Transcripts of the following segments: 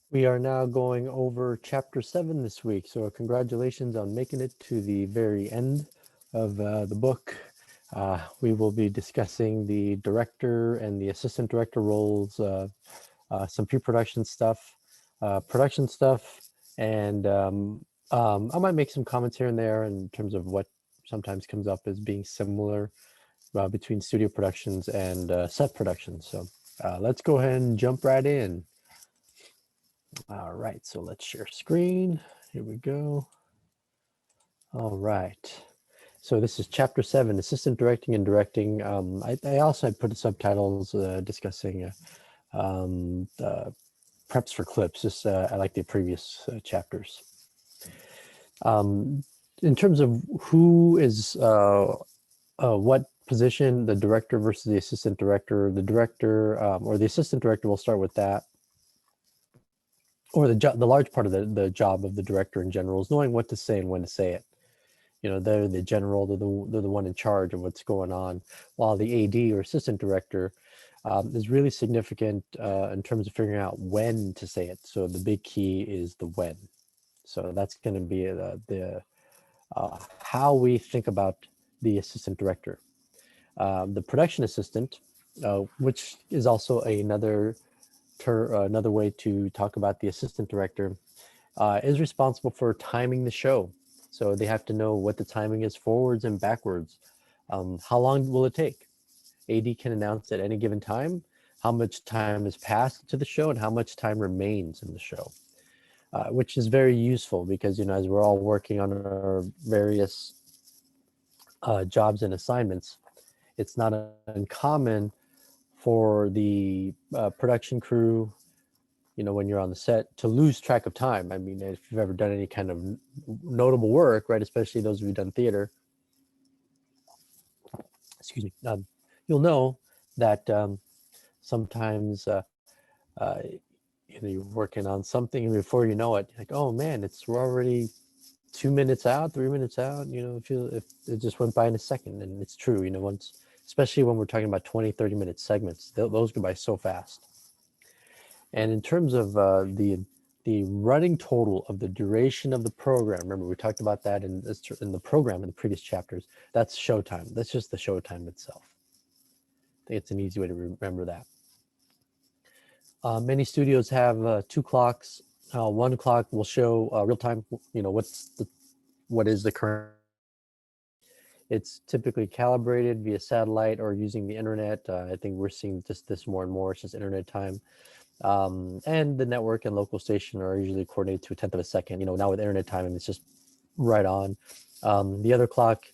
We are now going over chapter 7 this week, so congratulations on making it to the very end of the book. We will be discussing the director and the assistant director roles, some pre-production stuff, production stuff, and I might make some comments here and there in terms of what sometimes comes up as being similar between studio productions and set productions. So let's go ahead and jump right in. All right, so let's share screen. Here we go. All right. So this is chapter 7, assistant directing and directing. I also put the subtitles discussing preps for clips, just I like the previous chapters. In terms of who is what position, the director versus the assistant director, the director or the assistant director, we'll start with that. Or the large part of the job of the director in general is knowing what to say and when to say it. You know, they're the general, they're the one in charge of what's going on, while the AD or assistant director is really significant in terms of figuring out when to say it. So the big key is the when. So that's going to be the how we think about the assistant director. The production assistant, which is also another way to talk about the assistant director, is responsible for timing the show. So they have to know what the timing is forwards and backwards. How long will it take? AD can announce at any given time how much time has passed to the show and how much time remains in the show, which is very useful because, you know, as we're all working on our various jobs and assignments, it's not uncommon for the production crew, you know, when you're on the set, to lose track of time. I mean, if you've ever done any kind of notable work, right, especially those of you who've done theater, excuse me, you'll know that sometimes uh, you know, you're working on something and before you know it, you're like, oh man, we're already 2 minutes out, 3 minutes out, you know, if it just went by in a second. And it's true, you know, once, especially when we're talking about 20-30 minute segments, those go by so fast. And in terms of the running total of the duration of the program, remember we talked about that in the program in the previous chapters. That's showtime. That's just the showtime itself. I think it's an easy way to remember that. Many studios have 2 clocks. 1 clock will show real time. You know what is the current. It's typically calibrated via satellite or using the internet. I think we're seeing just this more and more. It's just internet time. And the network and local station are usually coordinated to a tenth of a second. You know, now with internet time, it's just right on. The other clock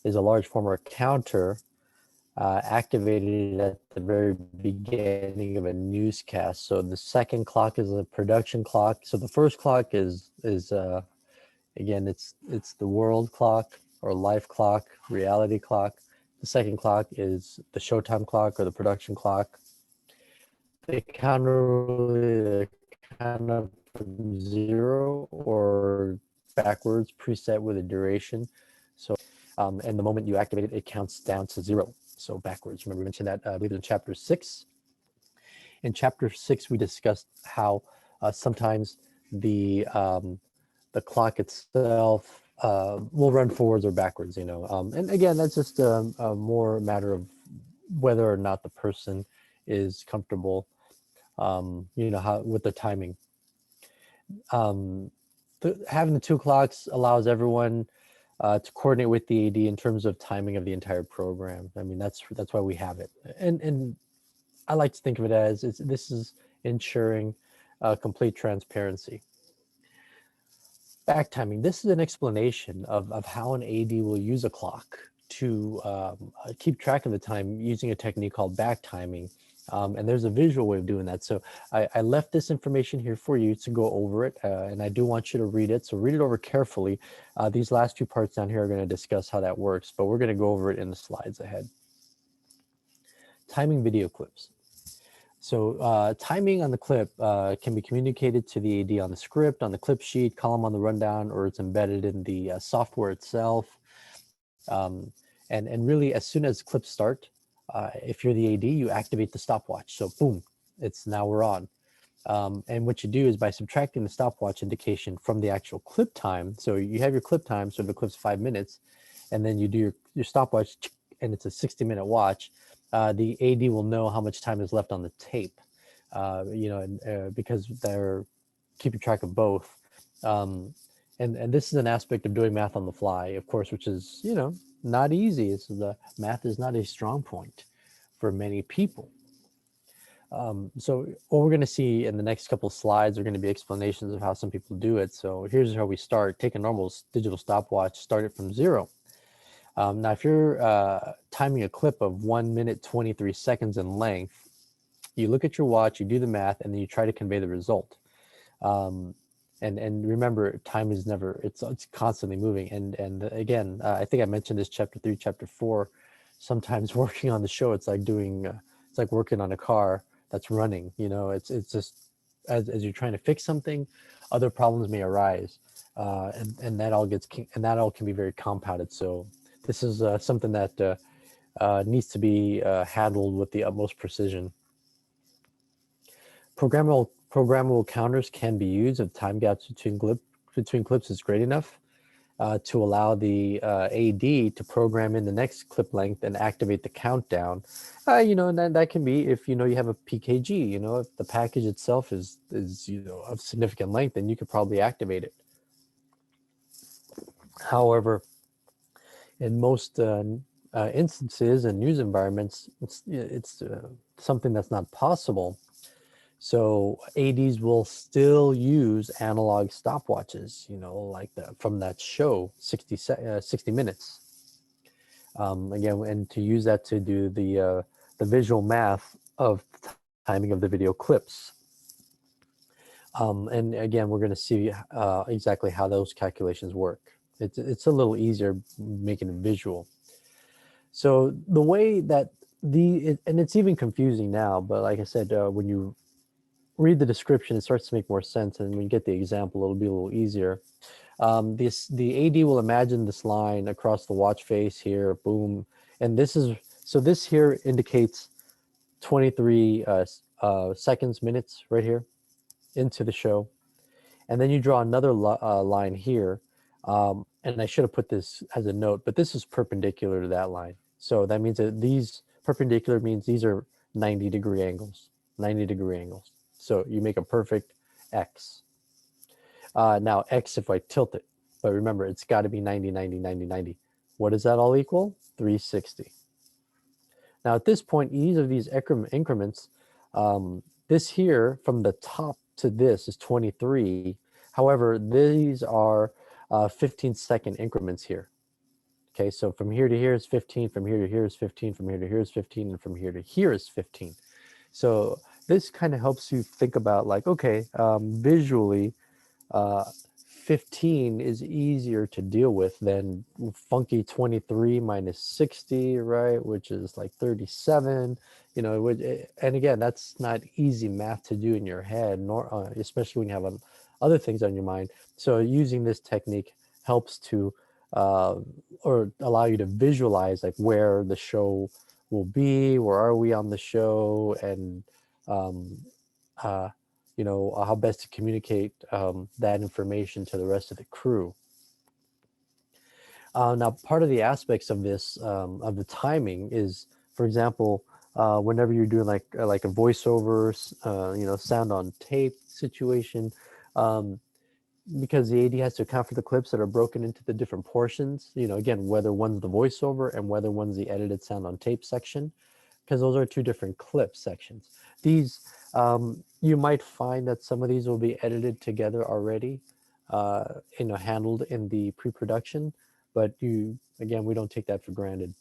is a large former counter activated at the very beginning of a newscast. So the second clock is a production clock. So the first clock is again, it's the world clock or life clock, reality clock. The second clock is the showtime clock or the production clock. They counter kind of from zero or backwards, preset with a duration. So, and the moment you activate it, it counts down to zero. So backwards. Remember we mentioned that, I believe in chapter 6. In chapter 6, we discussed how sometimes the clock itself will run forwards or backwards, you know. And again, that's just a more matter of whether or not the person is comfortable, you know, how with the timing. Having the 2 clocks allows everyone to coordinate with the AD in terms of timing of the entire program. I mean, that's why we have it. And I like to think of it as this is ensuring complete transparency. Back timing. This is an explanation of how an AD will use a clock to keep track of the time using a technique called back timing. And there's a visual way of doing that. So I left this information here for you to go over it, and I do want you to read it. So read it over carefully. These last 2 parts down here are going to discuss how that works, but we're going to go over it in the slides ahead. Timing video clips. So timing on the clip can be communicated to the AD on the script, on the clip sheet, column on the rundown, or it's embedded in the software itself. And really, as soon as clips start, if you're the AD, you activate the stopwatch. So boom, now we're on. And what you do is by subtracting the stopwatch indication from the actual clip time. So you have your clip time, so the clip's 5 minutes, and then you do your stopwatch, and it's a 60-minute watch. The AD will know how much time is left on the tape, because they're keeping track of both. And this is an aspect of doing math on the fly, of course, which is, not easy. The math is not a strong point for many people. So what we're going to see in the next couple of slides are going to be explanations of how some people do it. So here's how we start. Take a normal digital stopwatch, start it from 0. Now, if you're timing a clip of 1 minute, 23 seconds in length, you look at your watch, you do the math, and then you try to convey the result. And remember, time is never, it's constantly moving. And again, I think I mentioned this chapter 3, chapter 4. Sometimes working on the show, it's like it's like working on a car that's running. It's just as you're trying to fix something, other problems may arise, and that all can be very compounded. So this is something that needs to be handled with the utmost precision. Programmable counters can be used if time gaps between clips is great enough to allow the AD to program in the next clip length and activate the countdown. And that can be if you have a PKG. If the package itself is of significant length, then you could probably activate it. However, in most instances and news environments, it's something that's not possible. So ADs will still use analog stopwatches, like from that show, 60 minutes. Again, and to use that to do the visual math of timing of the video clips. And again, we're going to see exactly how those calculations work. It's a little easier making it visual. So the way that and it's even confusing now, but like I said, when you read the description, it starts to make more sense, and when you get the example, it'll be a little easier. The AD will imagine this line across the watch face here, boom, and this here indicates 23 seconds, minutes right here into the show, and then you draw another line here, and I should have put this as a note, but this is perpendicular to that line. So that means that these perpendicular means these are 90-degree angles, 90-degree angles. So you make a perfect X. Now X if I tilt it, but remember it's got to be 90, 90, 90, 90. What does that all equal? 360. Now at this point, each of these increments, this here from the top to this is 23. However, these are 15-second increments here. Okay, so from here to here is 15, from here to here is 15, from here to here is 15, and from here to here is 15. So this kind of helps you think about like, okay, visually, 15 is easier to deal with than funky 23 minus 60, right? Which is like 37, and again, that's not easy math to do in your head, nor especially when you have other things on your mind. So using this technique helps to or allow you to visualize like where the show will be, where are we on the show, and how best to communicate that information to the rest of the crew. Now, part of the aspects of this, of the timing is, for example, whenever you're doing like a voiceover, sound on tape situation, because the AD has to account for the clips that are broken into the different portions, again, whether one's the voiceover and whether one's the edited sound on tape section, because those are two different clip sections. These, you might find that some of these will be edited together already, handled in the pre-production, but again, we don't take that for granted.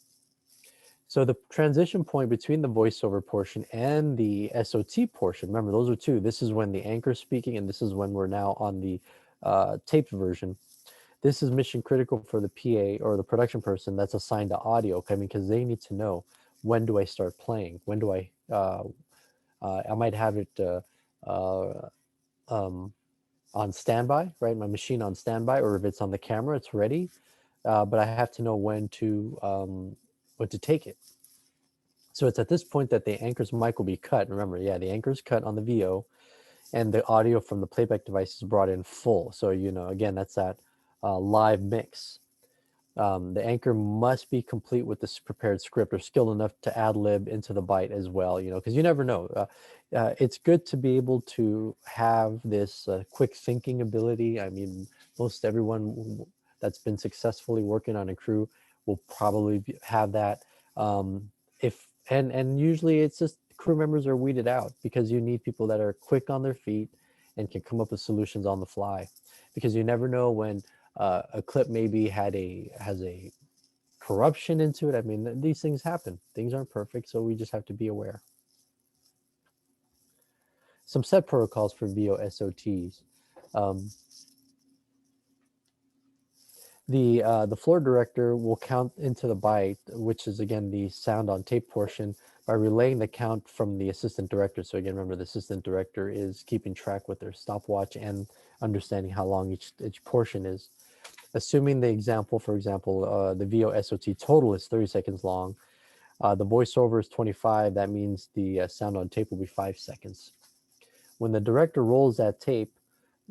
So the transition point between the voiceover portion and the SOT portion, remember those are two. This is when the anchor's speaking, and this is when we're now on the taped version. This is mission critical for the PA or the production person that's assigned to audio, because they need to know, when do I start playing? When do I might have it on standby, right? My machine on standby, or if it's on the camera, it's ready. But I have to know when to take it. So it's at this point that the anchor's mic will be cut. Remember, yeah, the anchor's cut on the VO, and the audio from the playback device is brought in full. So, you know, again, that's that live mix. The anchor must be complete with this prepared script or skilled enough to ad lib into the bite as well, you know, because you never know. It's good to be able to have this quick thinking ability. I mean, most everyone that's been successfully working on a crew will probably have that. If and usually it's just crew members are weeded out because you need people that are quick on their feet and can come up with solutions on the fly, because you never know when a clip maybe has a corruption into it. I mean, these things happen. Things aren't perfect, so we just have to be aware. Some set protocols for VOSOTs. Um, the floor director will count into the byte, which is again the sound on tape portion, by relaying the count from the assistant director. So again, remember the assistant director is keeping track with their stopwatch and understanding how long each portion is. Assuming the example, for example, the VOSOT total is 30 seconds long, the voiceover is 25, that means the sound on tape will be 5 seconds. When the director rolls that tape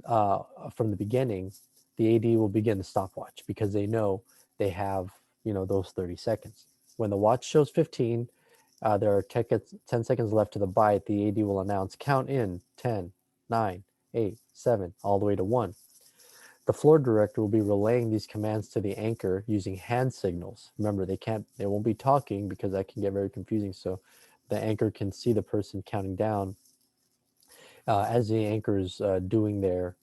uh, from the beginning, the AD will begin the stopwatch because they know they have, you know, those 30 seconds. When the watch shows 15, there are 10 seconds left to the byte. The AD will announce count in 10, 9, 8, 7, all the way to 1. The floor director will be relaying these commands to the anchor using hand signals. Remember, they won't be talking because that can get very confusing. So the anchor can see the person counting down as the anchor is doing their,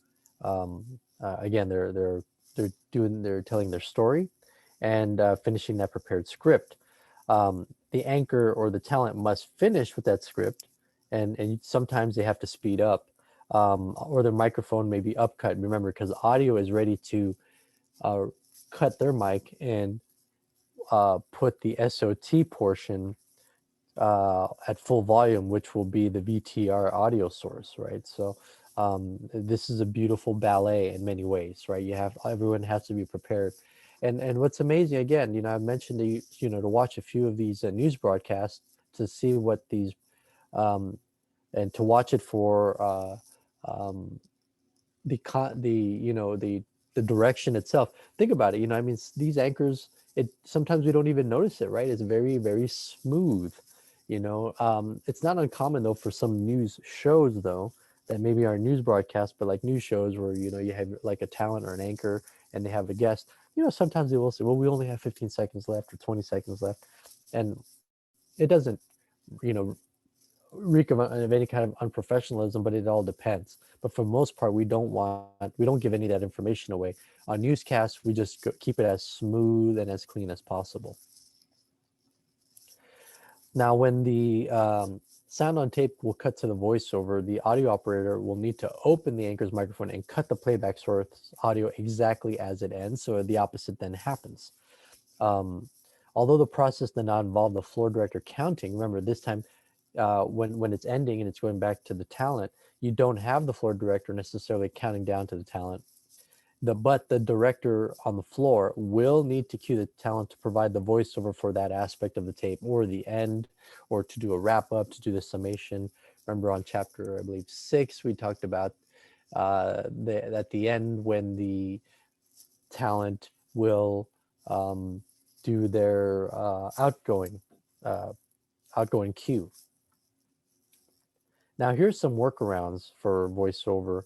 again, they're telling their story and finishing that prepared script. The anchor or the talent must finish with that script, and sometimes they have to speed up, or their microphone may be upcut. Remember, because audio is ready to uh, cut their mic and put the SOT portion at full volume, which will be the VTR audio source, right? So this is a beautiful ballet in many ways, right? Everyone has to be prepared. And what's amazing, again, you know, I mentioned to watch a few of these news broadcasts to see what these um, and to watch it for um, the the direction itself. Think about it. You know, I mean, these anchors. It sometimes we don't even notice it, right? It's very very smooth. You know, it's not uncommon though for some news shows though that maybe are news broadcasts, but like news shows where you know you have like a talent or an anchor and they have a guest. You know, sometimes they will say, "Well, we only have 15 seconds left or 20 seconds left," and it doesn't, you know, reek of any kind of unprofessionalism, but it all depends. But for the most part, we don't give any of that information away. On newscasts, we just keep it as smooth and as clean as possible. Now, when the sound on tape will cut to the voiceover, the audio operator will need to open the anchor's microphone and cut the playback source audio exactly as it ends, so the opposite then happens. Um, Although the process did not involve the floor director counting, remember this time when it's ending and it's going back to the talent, you don't have the floor director necessarily counting down to the talent. But the director on the floor will need to cue the talent to provide the voiceover for that aspect of the tape or the end, or to do a wrap up, to do the summation. Remember on chapter, I believe 6, we talked about at the end when the talent will um, do their uh, outgoing cue. Now, here's some workarounds for voiceover.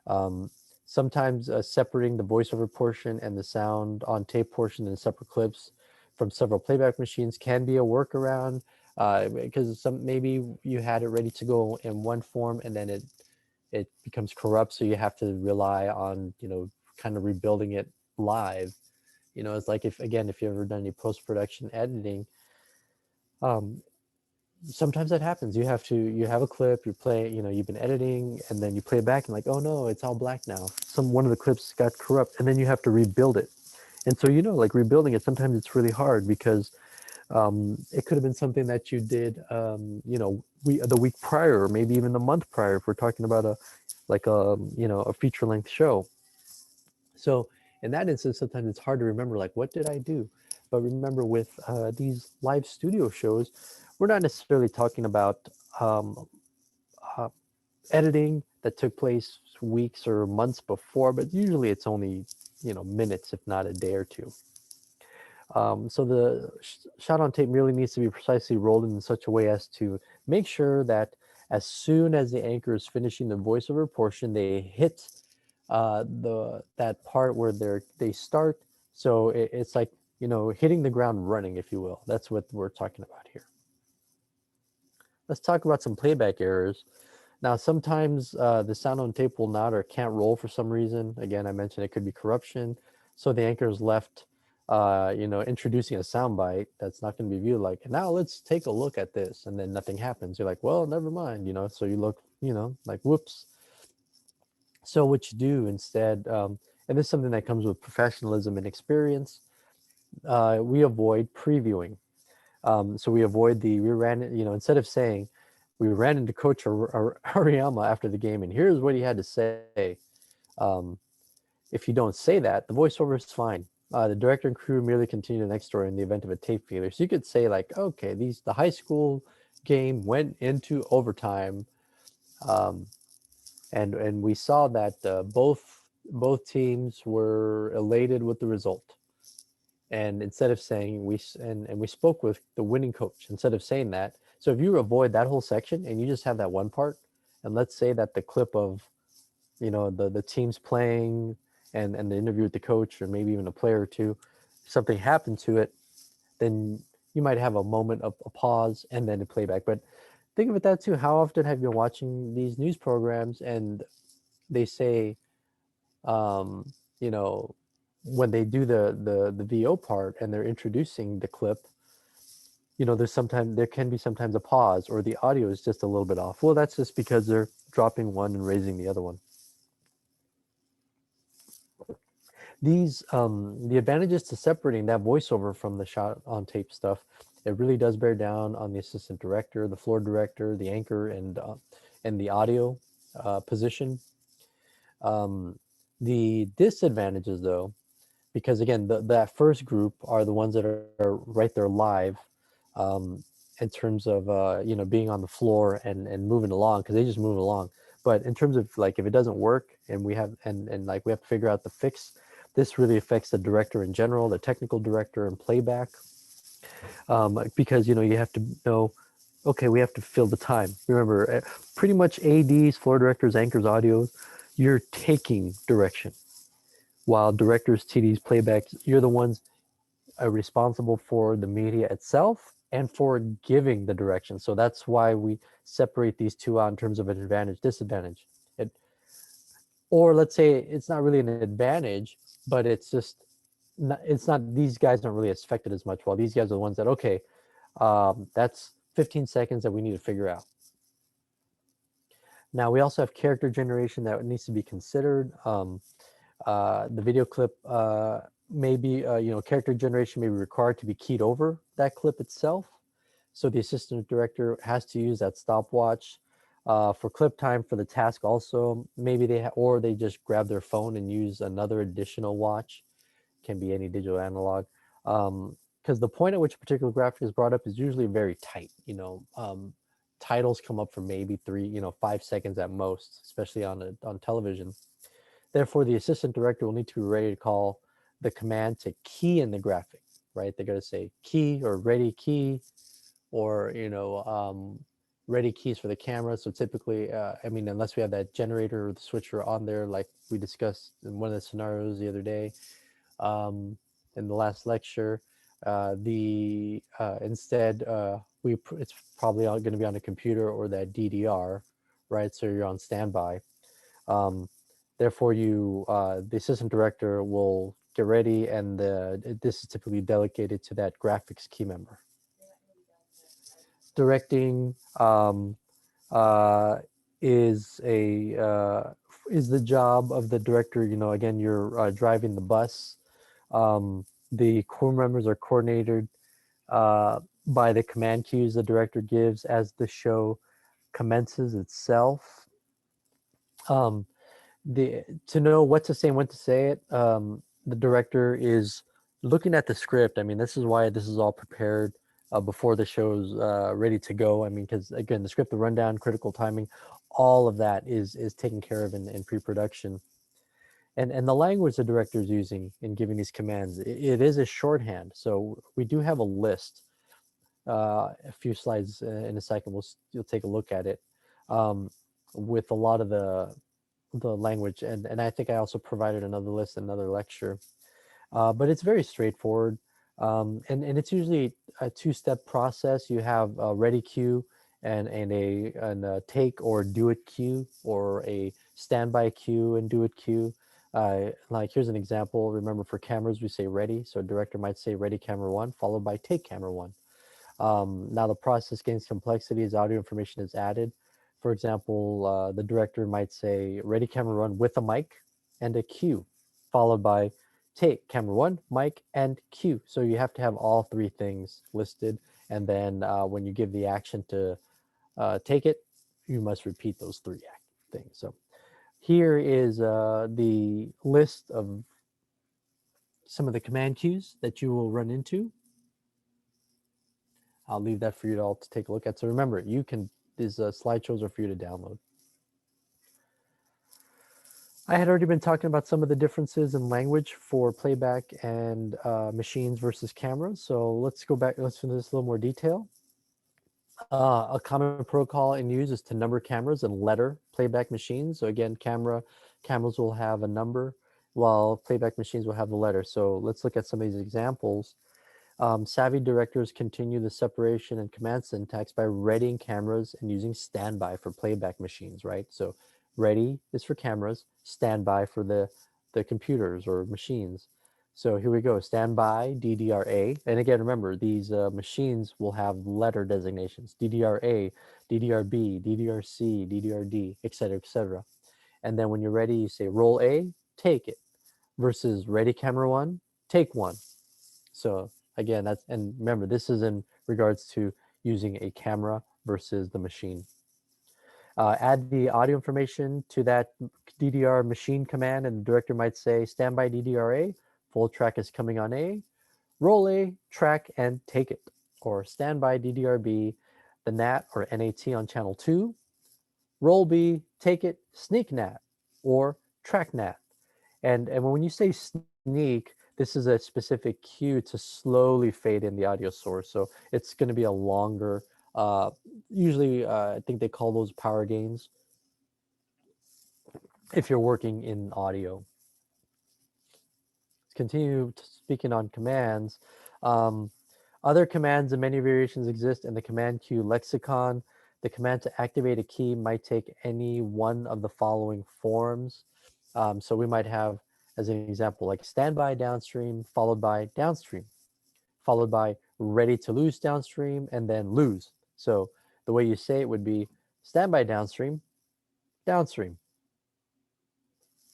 Um, Sometimes separating the voiceover portion and the sound on tape portion in separate clips from several playback machines can be a workaround, because maybe you had it ready to go in one form and then it becomes corrupt, so you have to rely on, you know, kind of rebuilding it live. You know, it's like, if you've ever done any post-production editing, um, sometimes that happens. You have a clip, you play, you know, you've been editing and then you play it back and like, oh no, it's all black now. One of the clips got corrupt, and then you have to rebuild it. And so, you know, like rebuilding it, sometimes it's really hard because it could have been something that you did, you know, the week prior, or maybe even the month prior, if we're talking about a feature length show. So in that instance, sometimes it's hard to remember, like, what did I do? But remember, with these live studio shows, we're not necessarily talking about um, uh, editing that took place weeks or months before, but usually it's only, minutes, if not a day or two. So the shot on tape really needs to be precisely rolled in such a way as to make sure that as soon as the anchor is finishing the voiceover portion, they hit that part where they start. So it's like, hitting the ground running, if you will. That's what we're talking about here. Let's talk about some playback errors. Now, sometimes the sound on tape will not or can't roll for some reason. Again, I mentioned it could be corruption. So the anchor is left, introducing a soundbite that's not going to be viewed like, now let's take a look at this. And then nothing happens. You're like, well, never mind, so you look, like, whoops. So what you do instead, and this is something that comes with professionalism and experience, we avoid previewing. So we avoid we ran, instead of saying, we ran into Coach Ariyama after the game, and here's what he had to say. Um, if you don't say that, the voiceover is fine. The director and crew merely continue the next story in the event of a tape failure. So you could say like, okay, the high school game went into overtime, and we saw that both teams were elated with the result. And instead of saying we spoke with the winning coach, instead of saying that, so if you avoid that whole section and you just have that one part, and let's say that the clip of, the teams playing and the interview with the coach, or maybe even a player or two, something happened to it, then you might have a moment of a pause and then a playback. But think of it that too. How often have you been watching these news programs and they say, um, you know, when they do the VO part and they're introducing the clip, there can be sometimes a pause or the audio is just a little bit off. Well, that's just because they're dropping one and raising the other one. The advantages to separating that voiceover from the shot on tape stuff, it really does bear down on the assistant director, the floor director, the anchor, and the audio position. The disadvantages, though, because again, that first group are the ones that are right there live, um, in terms of being on the floor and moving along, because they just move along. But in terms of like if it doesn't work and we have like we have to figure out the fix, this really affects the director in general, the technical director and playback, because you have to know, okay, we have to fill the time. Remember, pretty much ADs, floor directors, anchors, audios, you're taking direction, while directors, TDs, playbacks, you're the ones responsible for the media itself and for giving the direction. So that's why we separate these two out in terms of an advantage, disadvantage. Or let's say it's not really an advantage, but it's not, these guys aren't really affected as much, while these guys are the ones that, okay, that's 15 seconds that we need to figure out. Now we also have character generation that needs to be considered. The video clip maybe, character generation may be required to be keyed over that clip itself. So the assistant director has to use that stopwatch for clip time for the task. Also, maybe or they just grab their phone and use another additional watch. Can be any digital analog. Because the point at which a particular graphic is brought up is usually very tight. Titles come up for maybe 5 seconds at most, especially on television. Therefore, the assistant director will need to be ready to call the command to key in the graphic, right? They're going to say key or ready key, or, ready keys for the camera. So typically, unless we have that generator or the switcher on there, like we discussed in one of the scenarios the other day, in the last lecture, instead, it's probably going to be on a computer or that DDR, right? So you're on standby. Therefore, the assistant director will get ready, and this is typically delegated to that graphics key member. Directing is the job of the director. Again, you're driving the bus. The crew members are coordinated by the command cues the director gives as the show commences itself. To know what to say and when to say it, the director is looking at the script. This is why this is all prepared before the show's ready to go. Because again, the script, the rundown, critical timing, all of that is taken care of in pre-production. And the language the director is using in giving these commands, it is a shorthand. So we do have a list. A few slides in a second, you'll take a look at it, um, with a lot of the language. And I think I also provided another list, another lecture. But it's very straightforward. And it's usually a two-step process. You have a ready cue and a take or do it cue, or a standby cue and do it cue. Like here's an example. Remember, for cameras, we say ready. So a director might say ready camera one, followed by take camera one. Now the process gains complexity as audio information is added. For example, the director might say ready camera one with a mic and a cue, followed by take camera one, mic, and cue. So you have to have all three things listed. And then when you give the action to take it, you must repeat those three things. So here is the list of some of the command cues that you will run into. I'll leave that for you all to take a look at. So remember, these slideshows are for you to download. I had already been talking about some of the differences in language for playback and machines versus cameras. So let's go back, let's finish this a little more detail. A common protocol in use is to number cameras and letter playback machines. So again, cameras will have a number, while playback machines will have the letter. So let's look at some of these examples. Savvy directors continue the separation and command syntax by readying cameras and using standby for playback machines, right? So ready is for cameras, standby for the computers or machines. So here we go, standby, DDRA. And again, remember, these machines will have letter designations, DDRA, DDRB, DDRC, DDRD, etc., etc. And then when you're ready, you say roll A, take it, versus ready camera one, take one. So again, and remember, this is in regards to using a camera versus the machine. Add the audio information to that DDR machine command, and the director might say standby DDRA, full track is coming on A, roll A, track and take it, or standby DDRB, the NAT or NAT on channel 2, roll B, take it, sneak NAT, or track NAT. And when you say sneak, this is a specific cue to slowly fade in the audio source. So it's going to be a longer, usually I think they call those power gains if you're working in audio. Let's continue speaking on commands. Other commands and many variations exist in the command cue lexicon. The command to activate a key might take any one of the following forms. So we might have, as an example, like standby downstream, followed by downstream, followed by ready to lose downstream, and then lose. So the way you say it would be standby downstream, downstream.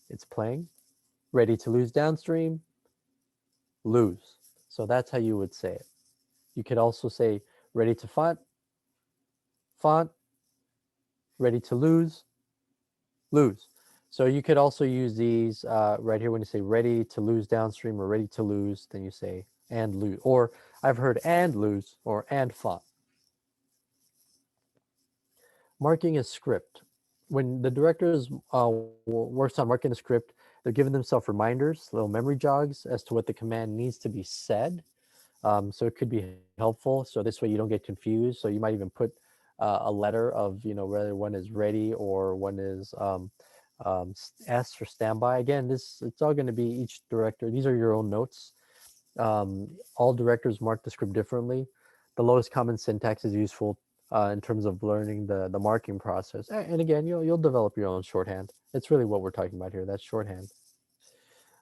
It's playing, ready to lose downstream, lose. So that's how you would say it. You could also say ready to font, font, ready to lose, lose. So you could also use these right here when you say ready to lose downstream or ready to lose, then you say and lose. Or I've heard and lose or and font. Marking a script. When the directors works on marking a script, they're giving themselves reminders, little memory jogs as to what the command needs to be said. So it could be helpful. So this way you don't get confused. So you might even put a letter of, whether one is ready or one is S for standby. Again, it's all going to be each director. These are your own notes. All directors mark the script differently. The lowest common syntax is useful in terms of learning the marking process. And again, you'll develop your own shorthand. It's really what we're talking about here. That's shorthand.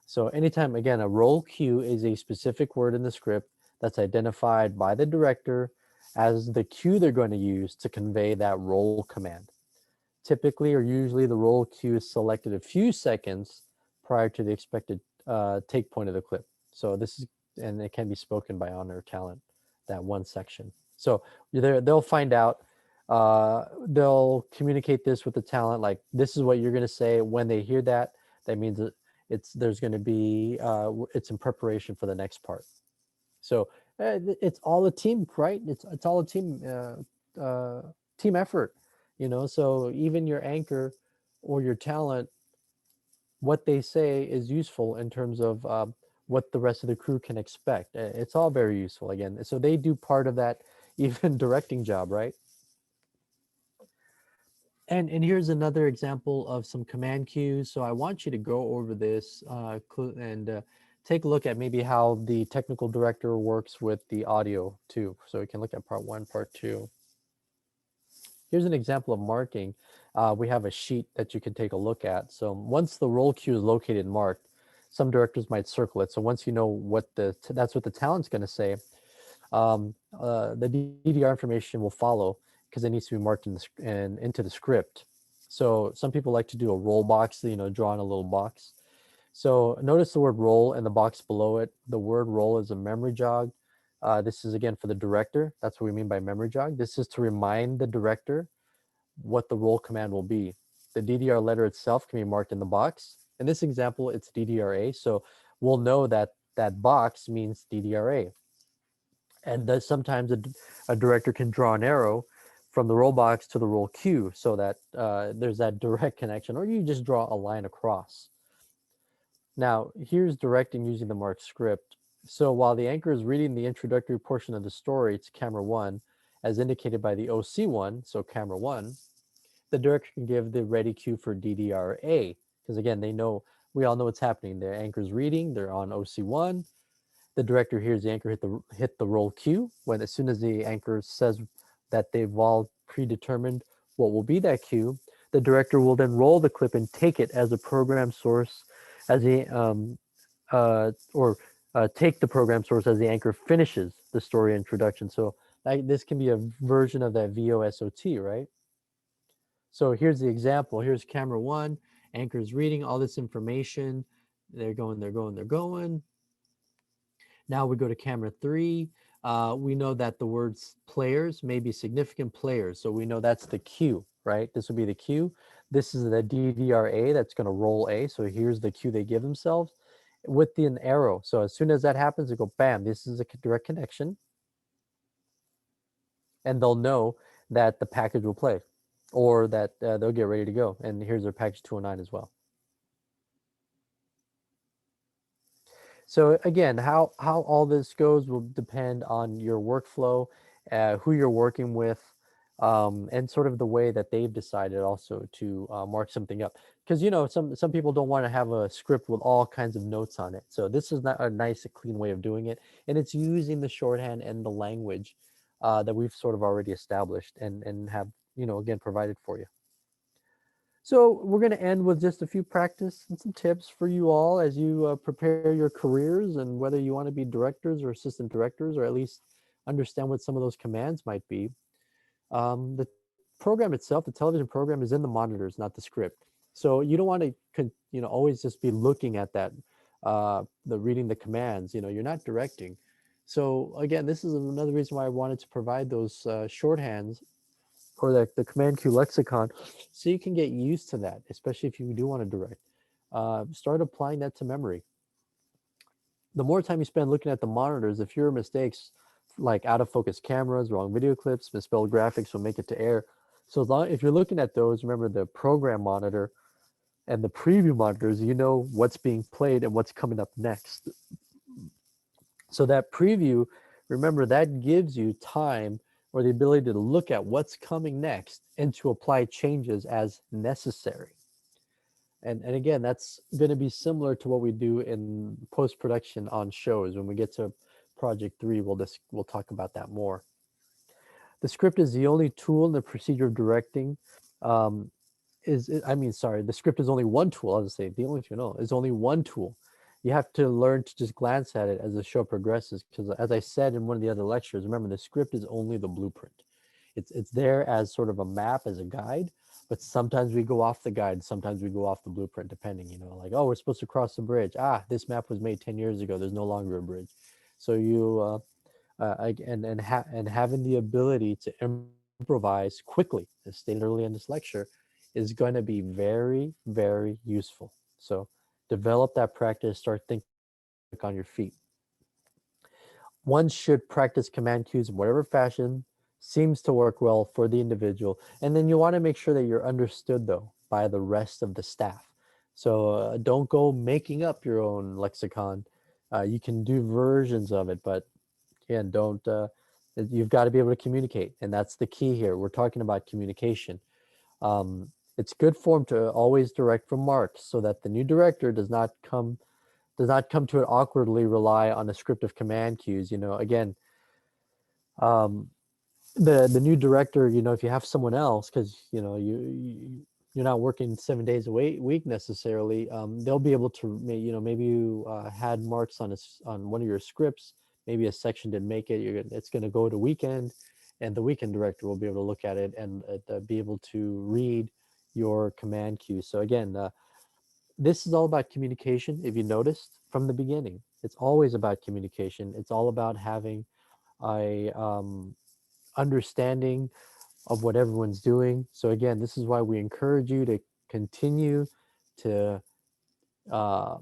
So anytime, again, a roll cue is a specific word in the script that's identified by the director as the cue they're going to use to convey that roll command. Typically or usually the roll cue is selected a few seconds prior to the expected take point of the clip. So this is, and it can be spoken by on-air talent, that one section. So they'll find out, they'll communicate this with the talent, like this is what you're going to say. When they hear that, that means that there's going to be, it's in preparation for the next part. So it's all a team, right? It's all a team effort. So even your anchor or your talent, what they say is useful in terms of what the rest of the crew can expect. It's all very useful again. So they do part of that even directing job, right? And here's another example of some command cues. So I want you to go over this and take a look at maybe how the technical director works with the audio too. So we can look at part one, part two. Here's an example of marking. We have a sheet that you can take a look at. So once the roll cue is located and marked, some directors might circle it. So once you know that's what the talent's going to say, the DDR information will follow because it needs to be marked into the script. So some people like to do a roll box, draw in a little box. So notice the word roll and the box below it. The word roll is a memory jog. This is again for the director. That's what we mean by memory jog. This is to remind the director what the roll command will be. The DDR letter itself can be marked in the box. In this example, it's DDRA. So we'll know that that box means DDRA. And sometimes a director can draw an arrow from the roll box to the roll cue so that there's that direct connection, or you just draw a line across. Now, here's directing using the marked script. So while the anchor is reading the introductory portion of the story to camera one, as indicated by the OC1, so camera one, the director can give the ready cue for DDRA, because again, we all know what's happening. The anchor's reading, they're on OC1. The director hears the anchor hit the roll cue when as soon as the anchor says that they've all predetermined what will be that cue, the director will then roll the clip and take it as a program source as the or take the program source as the anchor finishes the story introduction. So this can be a version of that VOSOT, right? So here's the example. Here's camera one, anchor's reading all this information. They're going, they're going, they're going. Now we go to camera three. We know that the words players may be significant players. So we know that's the cue, right? This will be the cue. This is the DDRA that's going to roll A. So here's the cue they give themselves with an arrow. So as soon as that happens, they go, bam, this is a direct connection. And they'll know that the package will play or that they'll get ready to go. And here's their package 209 as well. So again, how all this goes will depend on your workflow, who you're working with, and sort of the way that they've decided also to mark something up. Because some people don't want to have a script with all kinds of notes on it. So this is not a nice, clean way of doing it, and it's using the shorthand and the language that we've sort of already established and have again provided for you. So we're going to end with just a few practice and some tips for you all as you prepare your careers, and whether you want to be directors or assistant directors, or at least understand what some of those commands might be. The program itself, the television program, is in the monitors, not the script. So you don't want to, always just be looking at that, the reading the commands. You're not directing. So again, this is another reason why I wanted to provide those shorthands or the command cue lexicon, so you can get used to that, especially if you do want to direct. Start applying that to memory. The more time you spend looking at the monitors, the fewer mistakes, like out of focus cameras, wrong video clips, misspelled graphics will make it to air. So if you're looking at those, remember the program monitor and the preview monitors, you know what's being played and what's coming up next. So that preview, remember, that gives you time or the ability to look at what's coming next and to apply changes as necessary. And again, that's going to be similar to what we do in post-production on shows. When we get to project 3, we'll talk about that more. The script is the only tool in the procedure of directing. The script is only one tool. I'll just say the only tool. No, is only one tool. You have to learn to just glance at it as the show progresses, because as I said in one of the other lectures, remember, the script is only the blueprint. It's there as sort of a map, as a guide, but sometimes we go off the guide, sometimes we go off the blueprint, depending, like, oh, we're supposed to cross the bridge. This map was made 10 years ago. There's no longer a bridge. So and having the ability to improvise quickly, as stated earlier in this lecture, is going to be very, very useful. So develop that practice, start thinking on your feet. One should practice command cues in whatever fashion seems to work well for the individual. And then you want to make sure that you're understood though by the rest of the staff. So don't go making up your own lexicon. You can do versions of it, but again, don't. You've got to be able to communicate, and that's the key here. We're talking about communication. It's good form to always direct remarks so that the new director does not come to it awkwardly rely on a script of command cues. Again, um, the new director, if you have someone else, because you're not working 7 days a week necessarily, they'll be able to maybe you had marks on one of your scripts, maybe a section didn't make it, it's going to go to weekend, and the weekend director will be able to look at it and be able to read your command cues. So again, this is all about communication. If you noticed from the beginning, it's always about communication. It's all about having a understanding of what everyone's doing. So again, this is why we encourage you to continue to uh,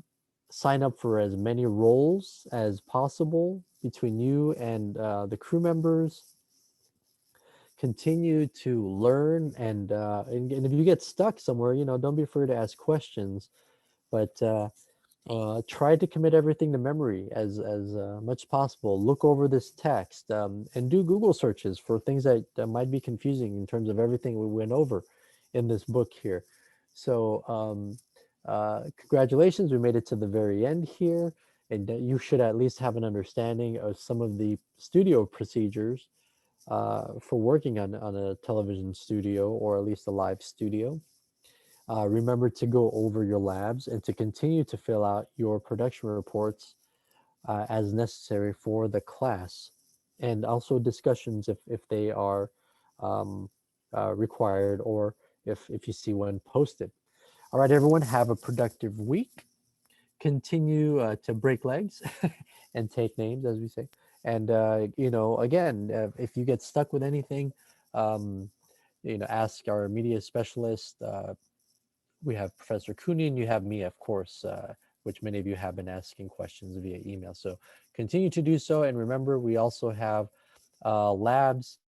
sign up for as many roles as possible between you and the crew members. Continue to learn, and if you get stuck somewhere, don't be afraid to ask questions. But try to commit everything to memory as much as possible. Look over this text, and do Google searches for things that might be confusing in terms of everything we went over in this book here. So congratulations, we made it to the very end here, and you should at least have an understanding of some of the studio procedures for working on a television studio, or at least a live studio. Remember to go over your labs and to continue to fill out your production reports as necessary for the class, and also discussions if they are um, required, or if you see one posted. All right, everyone, have a productive week. Continue to break legs and take names, as we say. And, again, if you get stuck with anything, um, ask our media specialist. We have Professor Cooney, and you have me, of course, which many of you have been asking questions via email. So continue to do so. And remember, we also have labs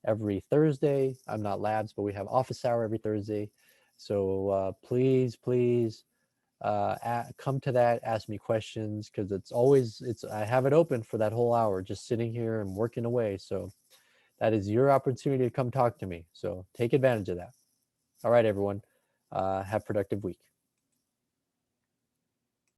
every Thursday. I'm not labs, but we have office hour every Thursday. So please come to that, ask me questions, because I have it open for that whole hour, just sitting here and working away. So that is your opportunity to come talk to me. So take advantage of that. All right, everyone. Have a productive week.